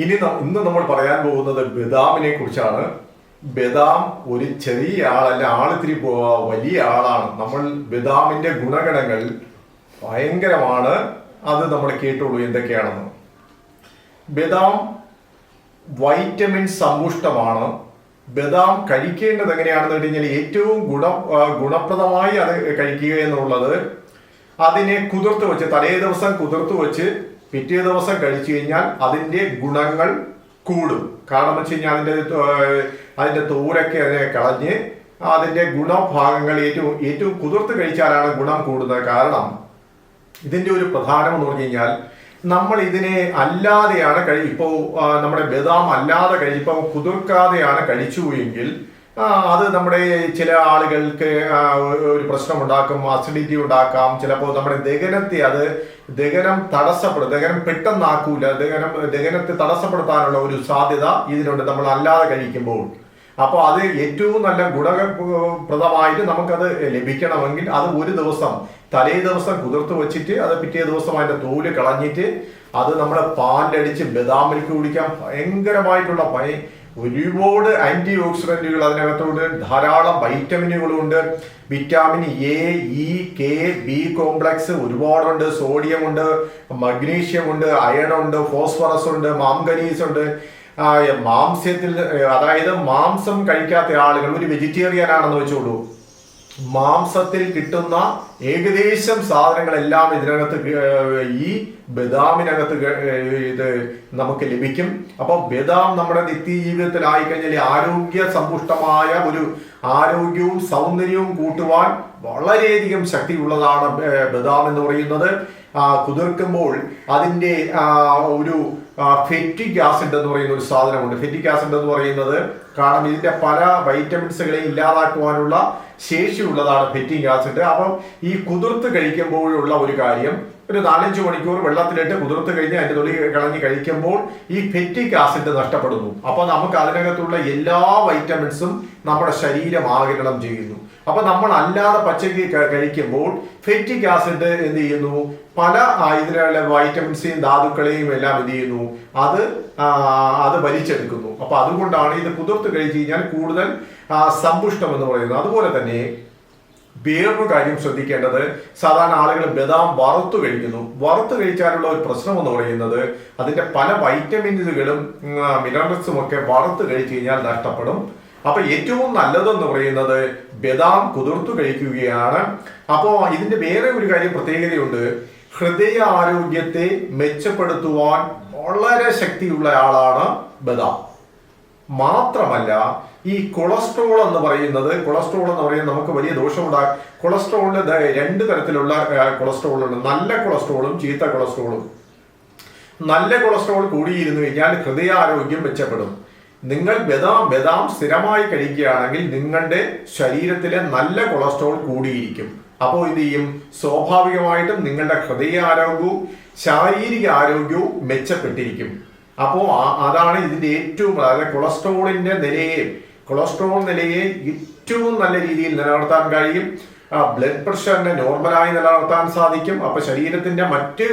ഇന്ന് നമ്മൾ പറയാൻ പോകുന്നത് ബദാമിനെ കുറിച്ചാണ്. ബദാം ഒരു ചെറിയ ആളല്ല, ആളിത്തിരി വലിയ ആളാണ്. നമ്മൾ ബദാമിന്റെ ഗുണഗണങ്ങൾ ഭയങ്കരമാണ്. അത് നമ്മൾ കേട്ടുള്ളൂ എന്തൊക്കെയാണെന്ന്. ബദാം വൈറ്റമിൻ സമ്പുഷ്ടമാണ്. ബദാം കഴിക്കേണ്ടത് എങ്ങനെയാണെന്ന് കഴിഞ്ഞാൽ ഏറ്റവും ഗുണപ്രദമായി അത് കഴിക്കുക എന്നുള്ളത്, അതിനെ കുതിർത്ത് വെച്ച് തലേ ദിവസം കുതിർത്ത് വെച്ച് പിറ്റേ ദിവസം കഴിച്ചു കഴിഞ്ഞാൽ അതിൻ്റെ ഗുണങ്ങൾ കൂടും. കാരണം എന്ന് വെച്ച് കഴിഞ്ഞാൽ അതിൻ്റെ തോരൊക്കെ അതിനെ കളഞ്ഞ് അതിൻ്റെ ഗുണഭാഗങ്ങൾ ഏറ്റവും കുതിർത്ത് കഴിച്ചാലാണ് ഗുണം കൂടുന്നത്. കാരണം ഇതിൻ്റെ ഒരു പ്രധാനം എന്ന് പറഞ്ഞു കഴിഞ്ഞാൽ, നമ്മൾ ഇതിനെ അല്ലാതെയാണ് ഇപ്പോൾ നമ്മുടെ ബദാം അല്ലാതെ ഇപ്പോൾ കുതിർക്കാതെയാണ് കഴിച്ചു എങ്കിൽ അത് നമ്മുടെ ചില ആളുകൾക്ക് ഒരു പ്രശ്നമുണ്ടാക്കും, അസിഡിറ്റി ഉണ്ടാക്കാം. ചിലപ്പോൾ നമ്മുടെ ദഹനം തടസ്സപ്പെടും. ദഹനം പെട്ടെന്നാക്കൂല. ദഹനത്തെ തടസ്സപ്പെടുത്താനുള്ള ഒരു സാധ്യത ഇതിനുണ്ട് നമ്മൾ അല്ലാതെ കഴിക്കുമ്പോൾ. അപ്പോൾ അത് ഏറ്റവും നല്ല ഗുണപ്രദമായിട്ട് നമുക്കത് ലഭിക്കണമെങ്കിൽ അത് ഒരു ദിവസം തലേ ദിവസം കുതിർത്ത് വെച്ചിട്ട് അത് പിറ്റേ ദിവസം അതിൻ്റെ തോല് കളഞ്ഞിട്ട് അത് നമ്മുടെ പാലടിച്ച് ബദാം മിൽക്ക് കുടിക്കാൻ ഭയങ്കരമായിട്ടുള്ള ഒരുപാട് ആന്റി ഓക്സിഡന്റുകൾ അതിനകത്തുണ്ട്. ധാരാളം വൈറ്റമിനുകളുണ്ട്. Vitamin A, E, K, B complex ഒരുപാടുണ്ട്. സോഡിയം ഉണ്ട്, മഗ്നീഷ്യം ഉണ്ട്, അയൺ ഉണ്ട്, ഫോസ്ഫറസ് ഉണ്ട്, മാംഗനീസ് ഉണ്ട്. മാംസ്യത്തിൽ, അതായത് മാംസം കഴിക്കാത്ത ആളുകൾ, ഒരു വെജിറ്റേറിയൻ ആണെന്ന് വെച്ചോളൂ, മാംസത്തിൽ കിട്ടുന്ന ഏകദേശം സാധനങ്ങളെല്ലാം ഇതിനകത്ത് ഈ ബദാമിനകത്ത് ഇത് നമുക്ക് ലഭിക്കും. അപ്പോൾ ബദാം നമ്മുടെ നിത്യജീവിതത്തിൽ ആയിക്കഴിഞ്ഞാൽ ആരോഗ്യ സമ്പുഷ്ടമായ ഒരു ആരോഗ്യവും സൗന്ദര്യവും കൂട്ടുവാൻ വളരെയധികം ശക്തിയുള്ളതാണ് ബദാം എന്ന് പറയുന്നത്. കുതിർക്കുമ്പോൾ അതിൻ്റെ ഒരു ഫെറ്റിക് ആസിഡ് എന്ന് പറയുന്ന ഒരു സാധനമുണ്ട്. ഫെറ്റിക് ആസിഡ് എന്ന് പറയുന്നത്, കാരണം ഇതിന്റെ പല വൈറ്റമിൻസുകളെ ഇല്ലാതാക്കുവാനുള്ള ശേഷിയുള്ളതാണ് ഫെറ്റിക് ആസിഡ്. അപ്പം ഈ കുതിർത്ത് കഴിക്കുമ്പോഴുള്ള ഒരു കാര്യം, ഒരു 4-5 മണിക്കൂർ വെള്ളത്തിലിട്ട് കുതിർത്ത് കഴിഞ്ഞ് അതിൻ്റെ തൊലി കളഞ്ഞ് കഴിക്കുമ്പോൾ ഈ ഫെറ്റിക് ആസിഡ് നഷ്ടപ്പെടുന്നു. അപ്പോൾ നമുക്ക് അതിനകത്തുള്ള എല്ലാ വൈറ്റമിൻസും നമ്മുടെ ശരീരം ആഗിരണം ചെയ്യുന്നു. അപ്പൊ നമ്മൾ അല്ലാതെ പച്ചക്ക് കഴിക്കുമ്പോൾ ഫെറ്റിക് ആസിഡ് എന്ത് ചെയ്യുന്നു, പല ഇതിലുള്ള വൈറ്റമിൻസിയും ധാതുക്കളെയും എല്ലാം എന്ത് ചെയ്യുന്നു, അത് വലിച്ചെടുക്കുന്നു. അപ്പൊ അതുകൊണ്ടാണ് ഇത് കുതിർത്ത് കഴിച്ചു കഴിഞ്ഞാൽ കൂടുതൽ സമ്പുഷ്ടം എന്ന് പറയുന്നത്. അതുപോലെ തന്നെ വേറൊരു കാര്യം ശ്രദ്ധിക്കേണ്ടത്, സാധാരണ ആളുകൾ ബദാം വറുത്ത് കഴിക്കുന്നു. വറുത്ത് കഴിച്ചാലുള്ള ഒരു പ്രശ്നം എന്ന് പറയുന്നത്, അതിന്റെ പല വൈറ്റമിനുകളും മിനറൽസും ഒക്കെ വറുത്ത് കഴിച്ചു കഴിഞ്ഞാൽ നഷ്ടപ്പെടും. അപ്പൊ ഏറ്റവും നല്ലതെന്ന് പറയുന്നത് ബദാം കുതിർത്തു കഴിക്കുകയാണ്. അപ്പോൾ ഇതിന്റെ വേറെ ഒരു കാര്യം പ്രത്യേകതയുണ്ട്. ഹൃദയ ആരോഗ്യത്തെ മെച്ചപ്പെടുത്തുവാൻ വളരെ ശക്തിയുള്ള ആളാണ് ബദാം. മാത്രമല്ല, ഈ കൊളസ്ട്രോൾ എന്ന് പറയുന്നത് നമുക്ക് വലിയ ദോഷമുണ്ടാകും. കൊളസ്ട്രോളിന് 2 തരത്തിലുള്ള കൊളസ്ട്രോൾ ഉണ്ട്. നല്ല കൊളസ്ട്രോളും ചീത്ത കൊളസ്ട്രോളും. നല്ല കൊളസ്ട്രോൾ കൂടിയിരുന്നു കഴിഞ്ഞാൽ ഹൃദയാരോഗ്യം മെച്ചപ്പെടും. നിങ്ങൾ ബദാം സ്ഥിരമായി കഴിക്കുകയാണെങ്കിൽ നിങ്ങളുടെ ശരീരത്തിലെ നല്ല കൊളസ്ട്രോൾ കൂടിയിരിക്കും. അപ്പോൾ എന്ത് ചെയ്യും, സ്വാഭാവികമായിട്ടും നിങ്ങളുടെ ഹൃദയാരോഗ്യവും ശാരീരിക ആരോഗ്യവും മെച്ചപ്പെട്ടിരിക്കും. അപ്പോൾ അതാണ് ഇതിന്റെ ഏറ്റവും, അതായത് കൊളസ്ട്രോൾ നിലയെ ഏറ്റവും നല്ല രീതിയിൽ നിലനിർത്താൻ കഴിയും. ബ്ലഡ് പ്രഷറിനെ നോർമലായി നിലനിർത്താൻ സാധിക്കും. അപ്പൊ ശരീരത്തിന്റെ മറ്റ്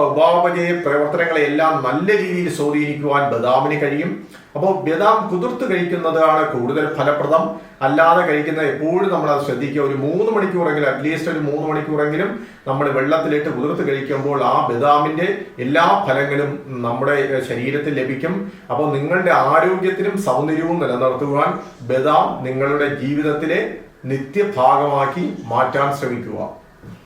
ഉപാപചയ പ്രവർത്തനങ്ങളെല്ലാം നല്ല രീതിയിൽ സ്വാധീനിക്കുവാൻ ബദാമിന് കഴിയും. അപ്പോൾ ബദാം കുതിർത്ത് കഴിക്കുന്നതാണ് കൂടുതൽ ഫലപ്രദം. അല്ലാതെ കഴിക്കുന്ന എപ്പോഴും നമ്മൾ അത് ശ്രദ്ധിക്കുക. ഒരു 3 മണിക്കൂറെങ്കിലും, അറ്റ്ലീസ്റ്റ് ഒരു 3 മണിക്കൂറെങ്കിലും നമ്മൾ വെള്ളത്തിലിട്ട് കുതിർത്ത് കഴിക്കുമ്പോൾ ആ ബദാമിന്റെ എല്ലാ ഫലങ്ങളും നമ്മുടെ ശരീരത്തിൽ ലഭിക്കും. അപ്പോൾ നിങ്ങളുടെ ആരോഗ്യത്തിനും സൗന്ദര്യവും നിലനിർത്തുവാൻ ബദാം നിങ്ങളുടെ ജീവിതത്തിലെ നിത്യഭാഗമാക്കി മാറ്റാൻ ശ്രമിക്കുക.